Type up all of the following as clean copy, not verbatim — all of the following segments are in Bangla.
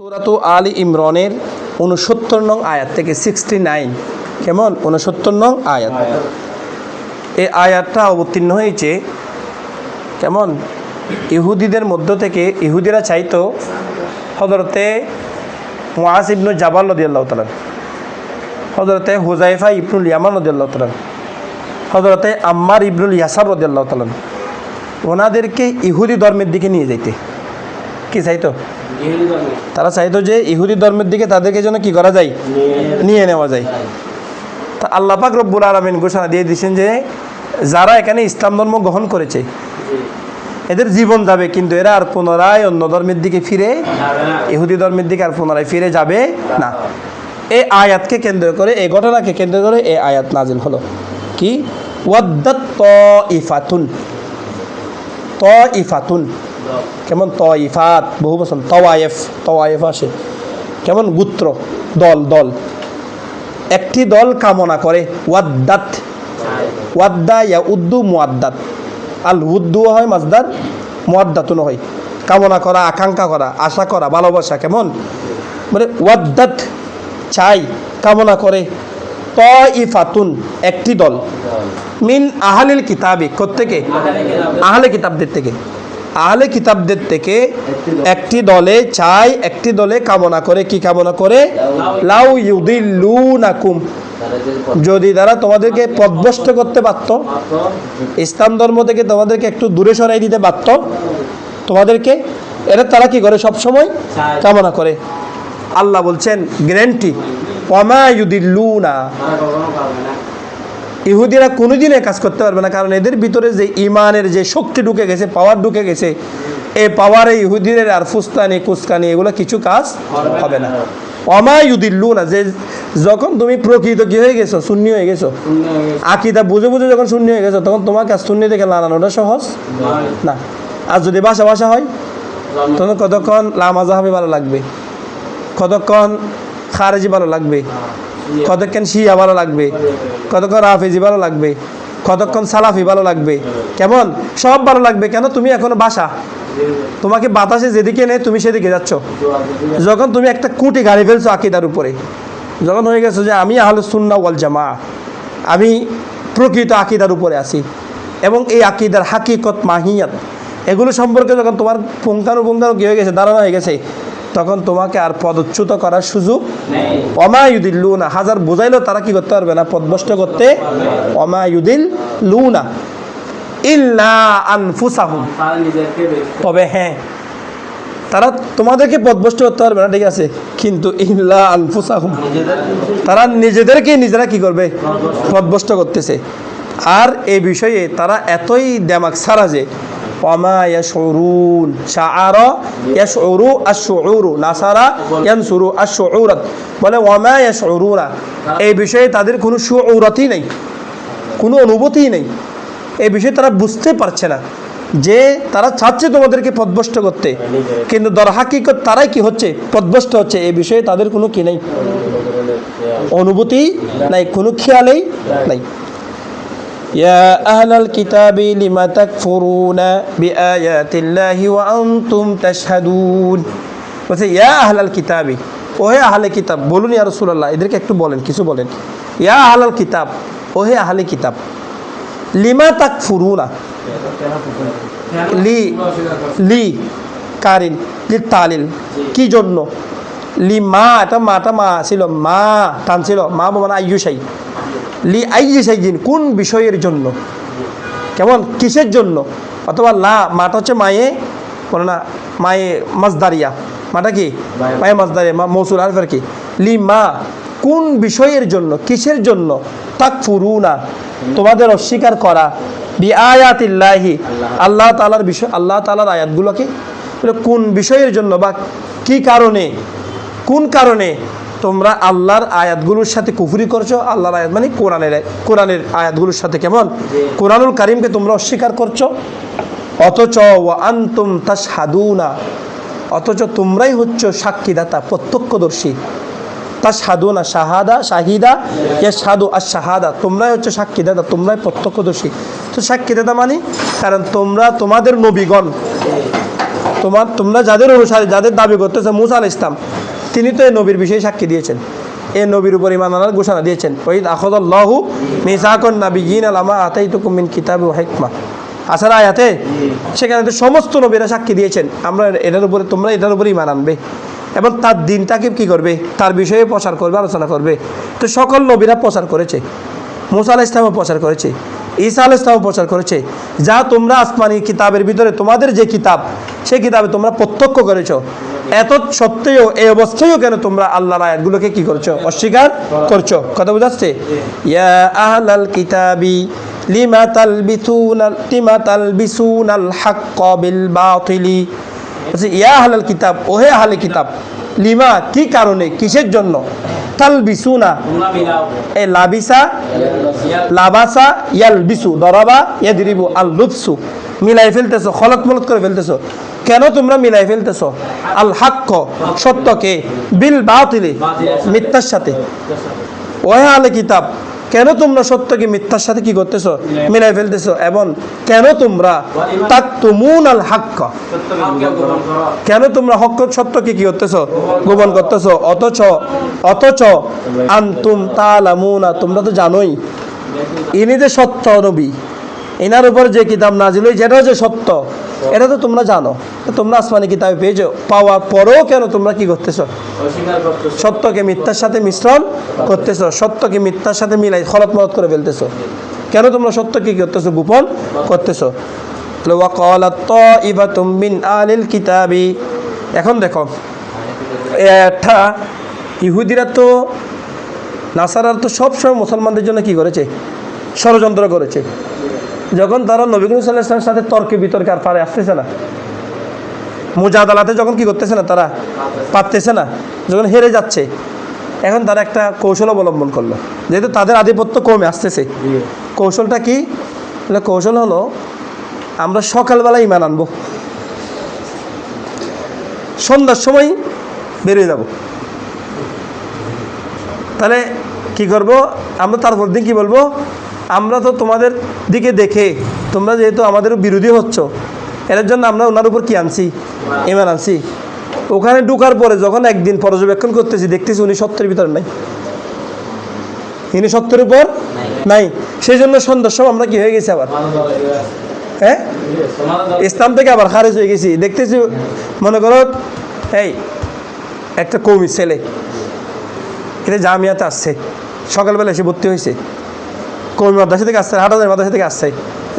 সূরাতু আলী ইমরানের 69 নং আয়াত থেকে 69 কেমন 69 নং আয়াত। এই আয়াতটা অবতীর্ণ হয়েছে কেমন ইহুদিদের মধ্য থেকে। ইহুদিরা চাইতো হযরতে মুআজ ইবনে জাবাল রাদিয়াল্লাহু তাআলা, হযরতে হুযায়ফা ইবনুল ইয়ামান রাদিয়াল্লাহু তাআলা, হযরতে আম্মার ইবনুল ইয়াসার রাদিয়াল্লাহু তাআলা ওনাদেরকে ইহুদি ধর্মের দিকে নিয়ে যাইতে। কি চাইতো? তারা চাইতো যে ইহুদি ধর্মের দিকে তাদেরকে যেন কি করা যায়, নিয়ে নেওয়া যায়। তা আল্লাহ পাক রব্বুল আলামিন ঘোষণা দিয়ে দিয়েছেন যে যারা এখানে ইসলাম ধর্ম গ্রহণ করেছে এদের জীবন যাবে, কিন্তু এরা আর পুনরায় অন্য ধর্মের দিকে ফিরে, ইহুদি ধর্মের দিকে আর পুনরায় ফিরে যাবে না। এই আয়াতকে কেন্দ্র করে, এই ঘটনাকে কেন্দ্র করে এই আয়াত নাজিল হলো। কি? ওয়াদ্দাত তাইফাতুন, তাইফাতুন কেমন তাইফাত বহু বচন, তাওয়ায়েফ, তাওয়ায়েফ আসে কেমন গোত্র, দল, দল একটি দল কামনা করে। ওয়াদ্দাত, ওয়াদ্দা ইয়া উদ্দু মুয়াদ্দাত, আল উদ্দু হয় মাজদার, মুয়াদ্দাতুন হয় কামনা করা, আকাঙ্ক্ষা করা, আশা করা, ভালোবাসা। কেমন মানে ওয়াদ্দাত চাই, কামনা করে। তাইফাতুন একটি দল, মিন আহলিল কিতাবি, কোত্থেকে? আহলে কিতাবদের থেকে। আহলে কিতাবদের থেকে একটি দলে চায়, একটি দলে কামনা করে। কি কামনা করে? লাউ ইউদিল্লুনাকুম, যদি তারা তোমাদেরকে পথভ্রষ্ট করতে পারত, ইসলাম ধর্ম থেকে তোমাদেরকে একটু দূরে সরাই দিতে পারত তোমাদেরকে, এটা তারা কি করে? সব সময় কামনা করে। আল্লাহ বলছেন গ্যারান্টি, ওয়ামা ইউদিল্লুনা, ইহুদিরা কোনোদিন কাজ করতে পারবে না, কারণ এদের ভিতরে যে ইমানের যে শক্তি ঢুকে গেছে, পাওয়ার ঢুকে গেছে, এই পাওয়ারে ইহুদিদের আর ফুস্তানি কুস্কানি এগুলো কিছু কাজ হবে না। ওয়ামা ইউদিল্লুনা, যে যখন তুমি প্রকৃত কি হয়ে গেছো, সুন্নি হয়ে গেছো, আকীদা বুঝে বুঝে যখন সুন্নি হয়ে গেছো, তখন তোমাকে আর সুন্নি থেকে লাগানোটা সহজ না। আর যদি ভাষা ভাষা হয় তখন কতক্ষণ লামাজাহাবি ভালো লাগবে, কতক্ষণ খারেজি ভালো লাগবে, কতক্ষণ শিয়া ভালো লাগবে, কতক্ষণ রাফেজি ভালো লাগবে, কতক্ষণ সালাফি ভালো লাগবে, কেমন সব ভালো লাগবে। কেন? তুমি এখনো ভাষা, তোমাকে বাতাসে যেদিকে নেই তুমি সেদিকে যাচ্ছ। যখন তুমি একটা কুটি গাড়ি ফেলছো আকীদার উপরে, যখন হয়ে গেছো যে আমি আহলে সুন্নাহ ওয়াল জামাআহ, আমি প্রকৃত আকীদার উপরে আছি, এবং এই আকীদার হাকিকত মাহিয়াত এগুলো সম্পর্কে যখন তোমার পুঙ্খানুপুঙ্খানু কি হয়ে গেছে, ধারণা হয়ে গেছে, তখন তোমাকে আর পদচ্যুত করার সুযোগ ওয়ামা ইউদিল্লুনা, হাজার বোঝাইলেও তারা কি করতে পারবে না, পদভ্রষ্ট করতে। ওয়ামা ইউদিল্লুনা ইল্লা আনফুসাহুম, তবে হ্যাঁ তারা তোমাদেরকে পদভ্রষ্ট করতে পারবে না, ঠিক আছে, কিন্তু ইল্লা আনফুসাহুম, তারা নিজেদেরকে নিজেরা কি করবে? পদভ্রষ্ট করতেছে। আর এই বিষয়ে তারা এতই দেমাগ ছাড়া যে ওয়ামা ইয়াশউরুন, শাআরা ইয়াশউরু আশ-শুউরু, নাসারা ইয়ানসুরু আশ-শুউরাত, বলে ওয়ামা ইয়াশউরুনা, এই বিষয়ে তাদের কোনো শুউরাতই নেই, কোনো অনুভূতিই নেই। এই বিষয়ে তারা বুঝতে পারছে না যে তারা চাচ্ছে তোমাদেরকে পদভ্রষ্ট করতে, কিন্তু দরহাকিকত তারাই কি হচ্ছে? পদভ্রষ্ট হচ্ছে। এই বিষয়ে তাদের কোনো কি নেই, অনুভূতি নাই, কোনো খেয়ালই নাই। ইয়া আহলাল কিতাবি লিমা তাকফুরুনা বিআয়াতিল্লাহি ওয়া আনতুম তাশহাদুন, বলছে ইয়া আহলাল কিতাবি, ওহে আহলে কিতাব। বলুন ইয়া রাসূলুল্লাহ, এদেরকে একটু বলেন, কিছু বলেন। ইয়া আহলাল কিতাব, ওহে আহলে কিতাব, লিমা তাকফুরুনা, লি লি কারিন লি তালিল, কি জন্য? লিমা, এটা মাটা মা ছিল, মা টান ছিল, মা মানে আইয়ুসাই, লি আইয়ুসাইজিন, কোন বিষয়ের জন্য, কেমন কিসের জন্য? অথবা লা, মাটা হচ্ছে মায়ে, বলে না মায়ে মাজদারিয়া, মাটা কি মায়ে মাজদারিয়া, মৌসুল আরফের কি, লি মা, কোন বিষয়ের জন্য, কিসের জন্য? তাকফুরুনা, তোমাদের অস্বীকার করা, বিআয়াতিল্লাহি, আল্লাহ তাআলার বিষয়, আল্লাহ তাআলার আয়াতগুলোকে, কোন বিষয়ের জন্য বা কি কারণে, কোন কারণে তোমরা আল্লাহর আয়াতগুলোর সাথে কুফরি করছো? আল্লাহর আয়াত মানে কোরআনের আয়াতগুলোর সাথে, কেমন কোরআনুল কারীমকে তোমরা অস্বীকার করছো, অথচ ওয়া আনতুম তাশহাদুনা, অথচ তোমরাই হচ্ছ সাক্ষীদাতা, প্রত্যক্ষদর্শী। তাশহাদুনা, শাহাদা, শাহিদা, ইয়াশহাদু আশ-শাহাদা, তোমরাই হচ্ছে সাক্ষীদাতা, তোমরাই প্রত্যক্ষদর্শী। তো সাক্ষীদাতা মানে, কারণ তোমরা তোমাদের নবীগণ তোমরা যাদের অনুসারী, যাদের দাবি করতেছে মুসা আলাইহিস সালাম, তিনি তো এই নবীর বিষয়ে সাক্ষী দিয়েছেন, এই নবীর উপর ঈমান আনার ঘোষণা দিয়েছেন। ওয়াইদ আখাযাল্লাহু মিসাকান নাবিয়্যিনা লামা আতাইতুকুম মিন কিতাবি ওয়া হিকমা, আসার আয়াতে সেখানে তো সমস্ত নবীরা সাক্ষী দিয়েছেন তোমরা এটার উপরে ঈমান আনবে এবং তার দিনটাকে কি করবে, তার বিষয়ে প্রচার করবে, আলোচনা করবে। তো সকল নবীরা প্রচার করেছে, মুসা আলাইহিস সালামও প্রচার করেছে, ঈসা আলাইহিস সালামও প্রচার করেছে। যা তোমরা আসমানি কিতাবের ভিতরে তোমাদের যে কিতাব, সেই কিতাবে তোমরা প্রত্যক্ষ করেছো, এত সত্ত্বেও এই অবস্থায়ও কেন তোমরা আল্লাহর আয়াতগুলোকে কি করছো, অস্বীকার করছো? কথা বোঝাচ্ছে? ইয়া আহলাল কিতাবি লিমা তালবিসুনাল হাক্কা বিল বাতিলি, ইয়া আহলাল কিতাব, ওহে আহলে কিতাব, লিমা কি কারণে, কিসের জন্য, তালবিসুনা এ লাবাসা ইয়ালবিসু, দরাবা ইয়াদরিবু, আল লুবসু মিলাই ফেলতেছো, খলত মলত করে ফেলতেছো। কেন তোমরা মিলাই ফেলতেছো আল হাক্ক সত্যকে, বিল বাতিলি মিথ্যার সাথে? ওহে আহলে কিতাব, কেন তোমরা সত্যকে মিথ্যার সাথে কি করতেছো, মিলাই ফেলতেছো? এবং কেন তোমরা তাকতুমুন আল হাক্ক, কেন তোমরা সত্যকে কি করতেছো, গোপন করতেছো? অথচ আনতুম তালামুনা, তোমরা তো জানোই ইনি যে সত্য নবী, এনার উপর যে কিতাব নাজিল হয়েছে এটা যে সত্য, এটা তো তোমরা জানো। তোমরা আসমানি কিতাবে পেয়েছো, পাওয়ার পরেও কেন তোমরা কি করতেছো, সত্যকে মিথ্যার সাথে মিশ্রণ করতেছো, সত্যকে মিথ্যার সাথে মিলাই খলত মলত করে ফেলতেছো? কেন তোমরা সত্যকে কি করতেছো, গোপন করতেছো? ওয়াকালাত তাইফাতুম মিন আহলিল কিতাবি, এখন দেখো এটা ইহুদিরা তো, নাসারার তো সবসময় মুসলমানদের জন্য কি করেছে, ষড়যন্ত্র করেছে। যখন তারা নবী করিম সাল্লাল্লাহু আলাইহি ওয়াসাল্লামের সাথে তর্কে বিতর্কে আর পারে আসতেছে না, মুজাদালাতে যখন কি করতেছে না, তারা পারতেছে না, যখন হেরে যাচ্ছে, এখন তারা একটা কৌশল অবলম্বন করলো, যেহেতু তাদের আধিপত্য কমে আসতেছে। কৌশলটা কি? কৌশল হলো, আমরা সকালবেলা ঈমান আনবো, সন্ধ্যার সময় বেরিয়ে যাব। তাহলে কি করব আমরা? তারপর দিন কি বলবো, আমরা তো তোমাদের দিকে দেখে তোমরা যেহেতু আমাদের বিরোধী হচ্ছ, এর জন্য আমরা ওনার উপর কি আনছি, ঈমান আনছি। ওখানে ঢুকার পরে যখন একদিন পর্যবেক্ষণ করতেছি, দেখতেছি উনি সত্যের ভিতরে নাই, ইনি সত্যের উপর নাই। সেই জন্য সন্ধ্যার সময় আমরা কি হয়ে গেছি, আবার হ্যাঁ ইসলাম থেকে আবার খারিজ হয়ে গেছি। দেখতেছি মনে করো এই একটা কওমি ছেলে এটা জামিয়াতে আসছে, সকালবেলা এসে ভর্তি হয়েছে, কওমি মাদ্রাসা থেকে আসছে, হাটাজারি মাদ্রাসা থেকে আসছে,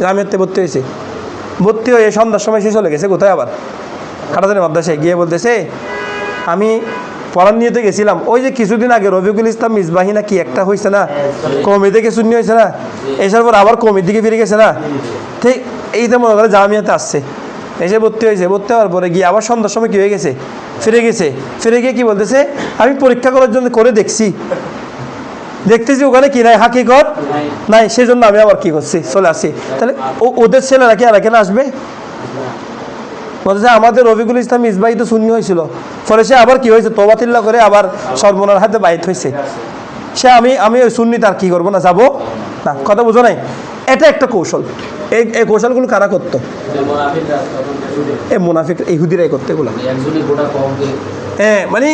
জামিয়াতে ভর্তি হয়েছে। ভর্তি হয়ে সন্ধ্যার সময় সে চলে গেছে কোথায়, আবার হাটাজারি মাদ্রাসায় গিয়ে বলতেছে, আমি পড়ার নিয়েতে গেছিলাম, ওই যে কিছুদিন আগে রফিকুল ইসলাম মিসবাহি না কি একটা হয়েছে না, কওমি থেকে শূন্য হয়েছে না, এসার পর আবার কওমির দিকে ফিরে গেছে না, ঠিক এইটা মনে করে জামিয়াতে আসছে, এসে ভর্তি হয়েছে। ভর্তি হওয়ার পরে গিয়ে আবার সন্ধ্যার সময় কী হয়ে গেছে, ফিরে গেছে। ফিরে গিয়ে কি বলতেছে, আমি পরীক্ষা করার জন্য করে দেখতেছি ওখানে কি নাই, হাকিকত নাই, সেই জন্য আমি আবার কি করছি, চলে আসি। তাহলে ওদের ছেলেরা কি আর এখানে আসবে? বলতেছে আমাদের রফিকুল ইসলাম মিসবাহি তো শূন্য হয়েছিল, ফলে সে আবার কি হয়েছে, তওবাতিল্লাহ করে আবার সর্বনার হাতে বাইত হয়েছে। সে আমি ওই সুন্নি তার কি করবো না, যাবো না। কথা বুঝো নাই? এটা একটা কৌশল। এই কৌশলগুলো কারা করতো? এই মুনাফিক ইহুদিরাই করতো এগুলো। হ্যাঁ, মানে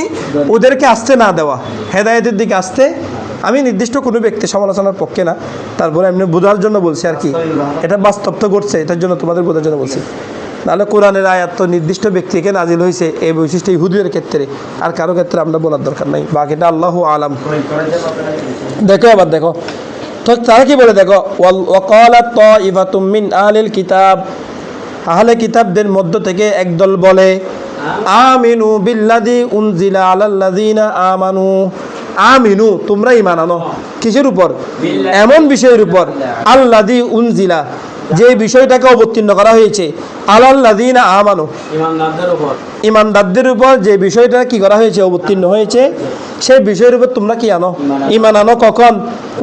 ওদেরকে আসতে না দেওয়া, হেদায়েতের দিকে আসতে। আমি নির্দিষ্ট কোনো ব্যক্তি সমালোচনার পক্ষে না, তারপরে এমনি বোঝার জন্য বলছি আর কি, এটা বাস্তব তো ঘটছে, এটার জন্য তোমাদের বোঝার জন্য বলছি। নাহলে কোরআনের আয়াত তো নির্দিষ্ট ব্যক্তিকে নাজিল হয়েছে, এই বৈশিষ্ট্য ইহুদিদের ক্ষেত্রে, আর কারো ক্ষেত্রে আমরা বলার দরকার নাই, বাকিটা আল্লাহু আলাম। দেখো এবার দেখো তো তারা কি বলে, দেখো ওয়াকালাত তাইফাতুম মিন আহলিল কিতাব, আহলে কিতাবদের মধ্য থেকে একদল বলে, আমিনু বিল্লাযী উনজিলা আলাল্লাযীনা আমানু, আমিনু তোমরা ঈমান আনো, কিসের উপর? এমন বিষয়ের উপর, আল্লাযী উনজিলা যে বিষয়টাকে অবতীর্ণ করা হয়েছে, আলাল্লাযীনা আমানু ঈমানদারদের উপর যে বিষয়টা কি করা হয়েছে, অবতীর্ণ হয়েছে, সেই বিষয়ের উপর তোমরা কি আনো, ঈমান আনো। কখন?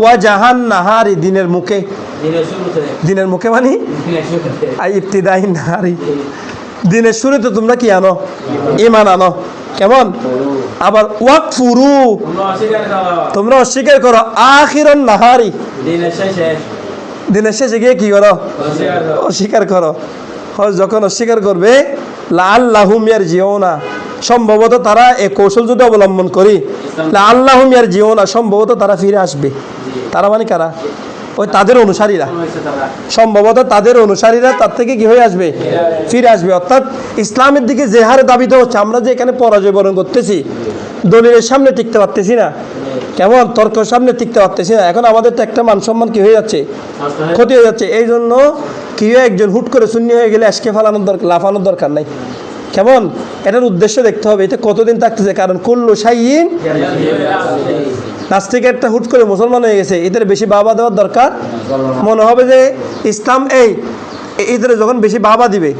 ওয়া জাহান নাহারি, দিনের মুখে। দিনের মুখে মানে আই ইবতিদাই নাহারি, দিনের শুরুতে তোমরা কি আনো, ঈমান আনো। কেমন? আবার ওয়াকফুরু, তোমরা অস্বীকার করো, আখিরান নাহারি, দিনের শেষে গিয়ে কি করো, অস্বীকার করো। যখন অস্বীকার করবে লাআল্লাহুম ইয়ারজিউনা, সম্ভবত তারা এই কৌশল যদি অবলম্বন করি, লাআল্লাহুম ইয়ারজিউনা, সম্ভবত তারা ফিরে আসবে। তারা মানে কারা? ওই তাদের অনুসারীরা, সম্ভবত তাদের অনুসারীরা তার থেকে কি হয়ে আসবে? ফিরে আসবে। অর্থাৎ ইসলামের দিকে যে হারে দাবিত হচ্ছে, আমরা যে এখানে পরাজয় বরণ করতেছি, দলিলের সামনে টিকতে পারতেছি না, কেমন তর্কের সামনে টিকতে পারতেছি না, এখন আমাদের তো একটা মান সম্মান কি হয়ে যাচ্ছে? ক্ষতি হয়ে যাচ্ছে। এই জন্য কি একজন হুট করে শূন্য হয়ে গেলে আজকে ফালানোর দরকার, লাফানোর দরকার নাই। কেমন এটার উদ্দেশ্য দেখতে হবে, এটা কতদিন থাকতেছে। কারণ কুল্লু শাইইন, নাস্তিক একটা হুট করে মুসলমান হয়ে গেছে, এদের বেশি বাবা দেওয়ার দরকার। মনে হবে যে ইসলাম এদের যখন বেশি বাবা দিবে,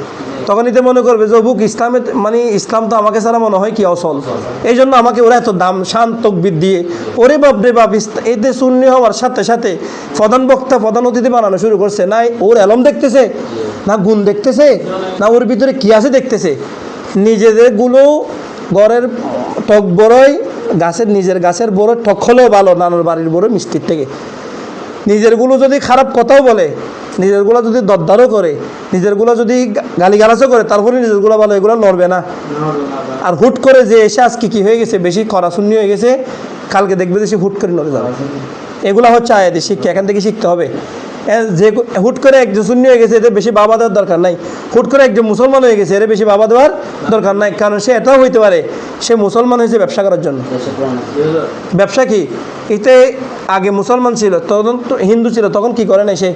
তখন এতে মনে করবে যে বুক ইসলামের মানে ইসলাম তো আমাকে ছাড়া মনে হয় কি অসল, এই জন্য আমাকে ওরা এত দাম শান তকবির দিয়ে ওরে বাপ রে বাপ। এতে শূন্য হওয়ার সাথে সাথে প্রধান বক্তা প্রধান অতিথি বানানো শুরু করছে। না ওর এলম দেখতেছে, না গুণ দেখতেছে, না ওর ভিতরে কি আছে দেখতেছে। নিজেদের গুলো ঘরের টক বড়ই গাছের, নিজের গাছের বড় টক হলেও ভালো নানুর বাড়ির বড় মিষ্টির থেকে। নিজেরগুলো যদি খারাপ কথাও বলে, নিজেরগুলো যদি দরদারও করে, নিজেরগুলো যদি গালিগালাজও করে, তারপরে নিজেরগুলো ভালো, এগুলো নড়বে না। আর হুট করে যে এসে আজকে কি হয়ে গেছে, বেশি খরাশূন্য হয়ে গেছে, কালকে দেখবে যে সে হুট করে নড়ে যাবে। এগুলো হচ্ছে আয়াতের শিক্ষা, এখান থেকে শিখতে হবে। যে হুট করে একজন শূন্য হয়ে গেছে, এদের বেশি বাবা দেওয়ার দরকার নাই। হুট করে একজন মুসলমান হয়ে গেছে, এর বেশি বাবা দেওয়ার দরকার নাই। কারণ সে এটাও হইতে পারে সে মুসলমান হয়েছে ব্যবসা করার জন্য। ব্যবসা কি? এতে আগে মুসলমান ছিল, তখন তো হিন্দু ছিল, তখন কি করে নাই, সে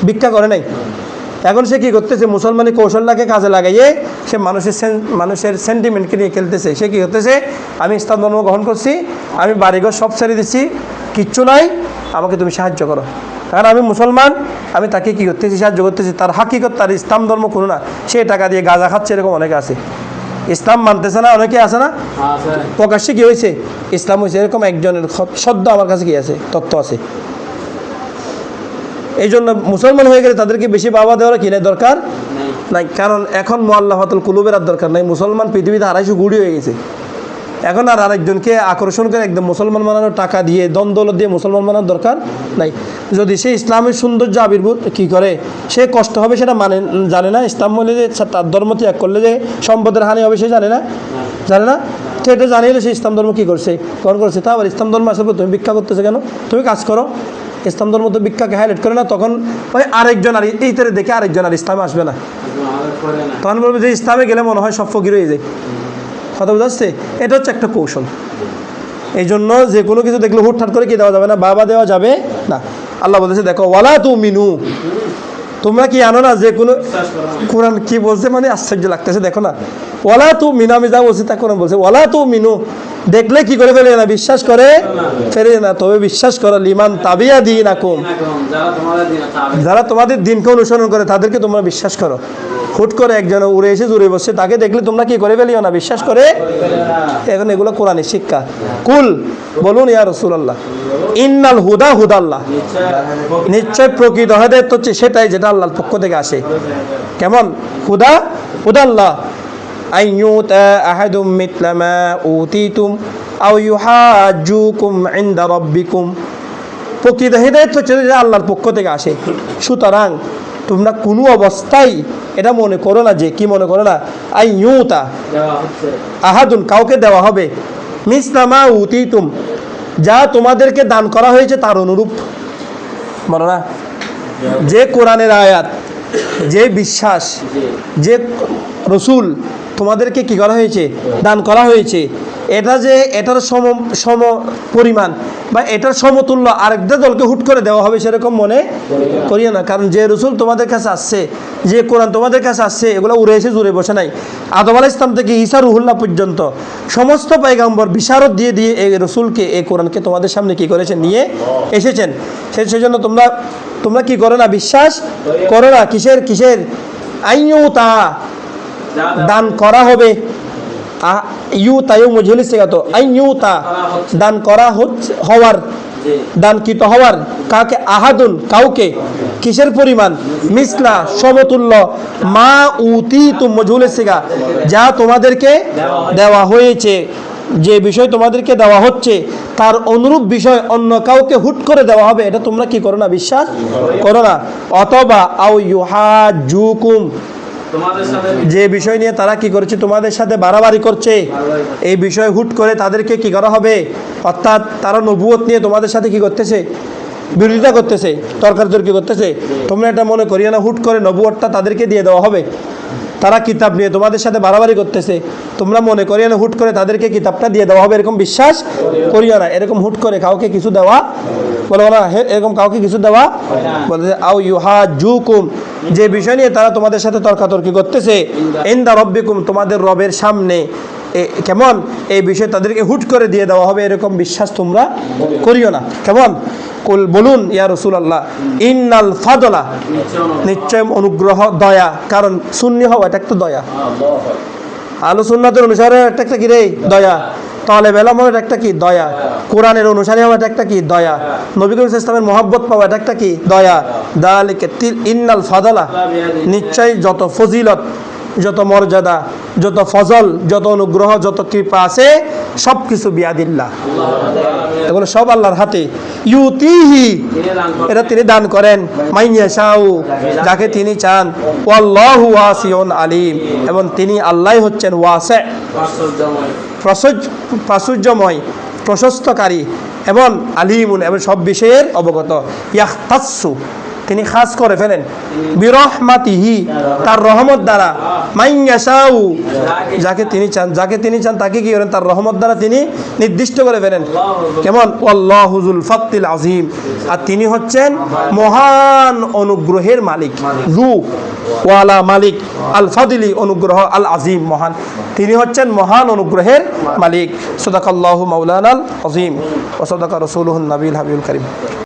ভিক্ষা করে নাই। এখন সে কী করতেছে, মুসলমানি কৌশলটাকে কাজে লাগাইয়ে সে মানুষের সেন্টিমেন্টকে নিয়ে খেলতেছে। সে কী করতেছে, আমি ইসলাম ধর্ম গ্রহণ করছি, আমি বাড়িঘর সব ছেড়ে দিচ্ছি, কিচ্ছু নাই, আমাকে তুমি সাহায্য করো। কারণ আমি মুসলমান, আমি তাকে কী করতেছি, সাহায্য করতেছি। তার হাকিকত তার ইসলাম ধর্ম কোনো না, সে টাকা দিয়ে গাঁজা খাচ্ছে, এরকম অনেকে আছে। ইসলাম মানতেছে না, অনেকে আছে না, প্রকাশ্যে কী হয়েছে, ইসলাম হয়েছে। এরকম একজনের সদ্য আমার কাছে কি আছে, তথ্য আছে। এই জন্য মুসলমান হয়ে গেলে তাদেরকে বেশি বাবা দেওয়ার কিনে দরকার নাই। কারণ এখন মুআল্লাফাতুল কুলুবের আর দরকার নাই। মুসলমান পৃথিবীতে 250 কোটি হয়ে গেছে। এখন আর আরেকজনকে আকর্ষণ করে একদম মুসলমান বানানোর টাকা দিয়ে, দন্দৌলত দিয়ে মুসলমান বানানোর দরকার নাই। যদি সে ইসলামের সৌন্দর্য আবির্ভূত কী করে, সে কষ্ট হবে সেটা জানে না। ইসলাম বলে যে তার ধর্ম ত্যাগ করলে যে সম্পদের হানি হবে, সে জানে না। তো এটা জানিয়ে সে ইসলাম ধর্ম কী করছে, গ্রহণ করছে। তা আবার ইসলাম ধর্ম আসলে তুমি ভিক্ষা করতেছে কেন, তুমি কাজ করো। ইসলাম ধর্ম তো ভিক্ষাকে হাইলাইট করে না। তখন ওই আরেকজন আর এই তারে দেখে আরেকজন আর ইসলামে আসবে না। তখন বলবে যে ইসলামে গেলে মনে হয় সব ফকির হয়ে যায়। কথা বোঝাচ্ছে? এটা হচ্ছে একটা কৌশল। এই জন্য যে কোনো কিছু দেখলে হুটহাট করে কি দেওয়া যাবে না, বাবা দেওয়া যাবে না। আল্লাহ বলতেছে দেখো, ওয়ালা তুমিনু, তোমরা কি আনো না, যে কোনো কোরআন কি বলছে মানে আশ্চর্য লাগতেছে। দেখো না, ওয়ালা তুমিনু, আমি যা বলছি তা কোরআন বলছে, ওয়ালা তুমিনু, দেখলে কি করে ফেলে না, বিশ্বাস করে ফেলে না, তবে বিশ্বাস করো লিমান তাবিয়া দীনাকুম, যারা তোমাদের দিনকে অনুসরণ করে তাদেরকে তোমরা বিশ্বাস করো। হুট করে একজন উড়ে এসে জুড়ে বসছে, তাকে দেখলে তোমরা কি করে ফেলিও না, বিশ্বাস করে। এখন এগুলো কোরআনের শিক্ষা। কুল, বলুন ইয়া রাসূলুল্লাহ, ইন্নাল হুদা হুদাল্লাহ, নিশ্চয় প্রকৃত হেদায়েত হচ্ছে সেটাই যেটা আল্লাহর পক্ষ থেকে আসে। কেমন? হুদা হুদাল্লাহ, আইয়ুতা আহাদুম মিথলা মা উতিতুম আও ইউহাজ্জুকুম ইনদা রাব্বিকুম। প্রকৃত হেদায়েত হচ্ছে যেটা আল্লাহর পক্ষ থেকে আসে। সুতরাং তোমরা কোনো অবস্থায় এটা মনে করো না, যে কি মনে করো না, আইয়ুতা আহাদুন, কাউকে দেওয়া হবে, মিথলা মা উতিতুম, যা তোমাদেরকে দান করা হয়েছে তার অনুরূপ। বলো না, যে কোরআনের আয়াত, যে বিশ্বাস, যে রসুল তোমাদেরকে কি করা হয়েছে, দান করা হয়েছে, এটা যে এটার সম পরিমাণ বা এটার সমতুল্য আরেকটা দলকে হুট করে দেওয়া হবে সেরকম মনে করিও না। কারণ যে রসুল তোমাদের কাছে আসছে, যে কোরআন তোমাদের কাছে আসছে, এগুলো উড়ে এসে জুড়ে বসে নাই। আদম আলাইহিস সালাম থেকে ঈসা রুহুল্লাহ পর্যন্ত সমস্ত পয়গম্বর বিশারত দিয়ে দিয়ে এই রসুলকে, এই কোরআনকে তোমাদের সামনে কি করেছেন, নিয়ে এসেছেন। সেজন্য তোমরা কি করো না, বিশ্বাস করো না। কিসের আইয়ুতা, দান করা হবে। ইউতায়ু মজহুল সিগাত, আইয়ুতা, দান করা হওয়ার, দানকৃত হওয়ার, কাকে, আহাদুন, কাউকে, কিসের পরিমাণ, মিসলা, সমতুল্য, মা উতিতুম মজহুল সিগা, যা তোমাদেরকে দেওয়া হয়েছে, যে বিষয় তোমাদেরকে দেওয়া হচ্ছে তার অনুরূপ বিষয় অন্য কাউকে হুট করে দেওয়া হবে, এটা তোমরা কি করো না, বিশ্বাস করো না। অথবা আও ইউহাজ্জুকুম, যে বিষয় নিয়ে তারা কি করেছে তোমাদের সাথে বাড়াবাড়ি করছে, এই বিষয়ে হুট করে তাদেরকে কি করা হবে, অর্থাৎ তারা নবুয়ত নিয়ে তোমাদের সাথে কি করতেছে, বিরোধিতা করতেছে, তর্কাতর্কি করতেছে। তোমরা এটা মনে করিও না হুট করে নবুয়তটা তাদেরকে দিয়ে দেওয়া হবে। তারা কিতাব নিয়ে তোমাদের সাথে বাড়াবাড়ি করতেছে, তোমরা মনে করিও না হুট করে তাদেরকে কিতাবটা দিয়ে দেওয়া হবে, এরকম বিশ্বাস করিও না। এরকম হুট করে কাউকে কিছু দেওয়া বলো না, এরকম কাউকে কিছু দেওয়া বলতে আও ইউহাজুকুম, যে বিষয় নিয়ে তারা তোমাদের সাথে তর্কাতর্কি করতেছে, ইনদা রব্বিকুম, তোমাদের রবের সামনে, কেমন এই বিষয়ে তাদেরকে হুট করে দিয়ে দেওয়া হবে, এরকম বিশ্বাস তোমরা করিও না। কেমন কুল বলুন ইয়া রাসূলুল্লাহ, ইন্নাল ফাদলা, নিশ্চয় অনুগ্রহ, দয়া, কারণ সুন্নি হওয়া এটা একটা দয়া, আহলে সুন্নাতের অনুসারে একটা কি রে দয়া, তালেব ইলমের একটা কি দয়া, কোরআনের অনুসারী হওয়া এটা একটা কি দয়া, নবী করিম সাল্লাল্লাহু আলাইহি ওয়াসাল্লামের মহব্বত পাওয়া এটা একটা কি দয়া। দালিকা ইন্নাল ফাদলা, নিশ্চয় যত ফজিলত, যত মর্যাদা, যত ফজল, যত অনুগ্রহ, যত কৃপা আছে সব কিছু বিয়াদিল্লাহ, এগুলো সব আল্লাহর হাতে। ইউতিহি, এটা তিনি দান করেন, মাইয়াশাউ, যাকে তিনি চান, ওয়াল্লাহু ওয়াসিউন আলিম, এবং তিনি আল্লাহ হচ্ছেন ওয়াসি, প্রাচুর্যময়, প্রশস্তকারী, এবং আলিমুন, এবং সব বিষয়ের অবগত। ইয়াখতাসু, তিনি খাস করে ফেলেন, বিরহমাতিহি, তার রহমত দ্বারা, মাইয়াশাউ, যাকে তিনি চান, যাকে তিনি চান তাকে কি করেন, তার রহমত দ্বারা তিনি নির্দিষ্ট করে ফেলেন। কেমন, আল্লাহু যুল ফাদলিল আযীম, আর তিনি হচ্ছেন মহান অনুগ্রহের মালিক, যু ওয়ালা মালিক, আল ফাদলি অনুগ্রহ, আল আযীম মহান, তিনি হচ্ছেন মহান অনুগ্রহের মালিক। সাদাকাল্লাহু মাওলানাল আযীম ওয়া সাদাকা রাসূলুহুন নবীল হাবিবুল কারীম।